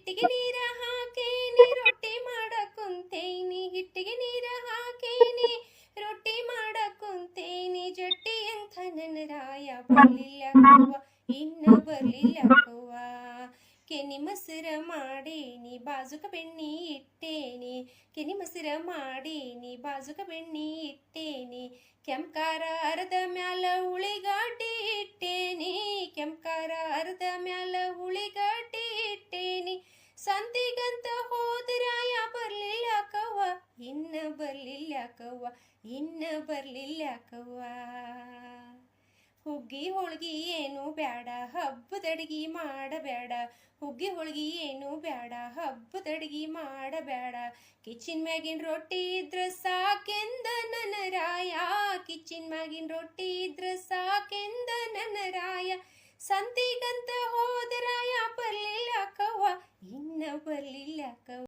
ಹಿಟ್ಟಿಗೆ ನೀರ ಹಾಕೇನಿ ರೊಟ್ಟಿ ಮಾಡಕ್ ಕುಂತೇನಿ, ಹಿಟ್ಟಿಗೆ ನೀರ ಹಾಕೇನಿ ರೊಟ್ಟಿ ಮಾಡಕ್ ಕುಂತೇನಿ. ಜಟ್ಟಿ ಅಂತ ನನ್ನ ರಾಯ ಬರ್ಲಿಲ್ಲಕವ್ವ, ಇನ್ನ ಬರ್ಲಿಲ್ಲಕವ್ವ. ಕೆನಿ ಮೊಸರ ಮಾಡೇನಿ ಬಾಜುಕ ಬೆಣ್ಣಿ ಇಟ್ಟೇನಿ, ಕೆನಿ ಮೊಸರ ಮಾಡೇನಿ ಬಾಜುಕ ಬೆಣ್ಣಿ ಇಟ್ಟೇನಿ. ಕೆಂಪ್ಕಾರ ಅರ್ಧ ಮ್ಯಾಲ ಉಳಿಗಡ್ಡಿ ಇಟ್ಟೇನಿ, ಕೆಂಪ್ಕಾರ ಅರ್ಧ ಮ್ಯಾಲ ಉಳಿಗಡ್ಡಿ ಇಟ್ಟೇನಿ. ಸಂತಿಗಂತ ಹೋದ್ರಾಯ ಬರ್ಲಿಲ್ಲಕವ್ವ, ಇನ್ನ ಬರ್ಲಿಲ್ಲಕವ್ವ, ಇನ್ನ ಬರ್ಲಿಲ್ಲಕವ್ವ. ಹುಗ್ಗಿ ಹೋಳ್ಗಿ ಏನು ಬ್ಯಾಡ ಹಬ್ಬದಡ್ಗಿ ಮಾಡಬ್ಯಾಡ, ಹುಗ್ಗಿ ಹೋಳ್ಗಿ ಏನು ಬ್ಯಾಡ ಹಬ್ಬದಡ್ಗಿ ಮಾಡಬ್ಯಾಡ. ಕಿಚ್ಚಿನ ಮ್ಯಾಗಿನ ರೊಟ್ಟಿ ಇದ್ರ ಸಾಕೆಂದ ನನ್ನ ರಾಯ, ಕಿಚ್ಚಿನ ಮ್ಯಾಗಿನ ರೊಟ್ಟಿ ಇದ್ರ ಸಾಕೆಂದ ನನ್ನ ರಾಯ. ಸಂತಿಗಂತ ಹೋದರಾಯ ಬರ್ಲಿಲ್ಲಕವ್ವ, ಇನ್ನ ಬರ್ಲಿಲ್ಲಕವ್ವ.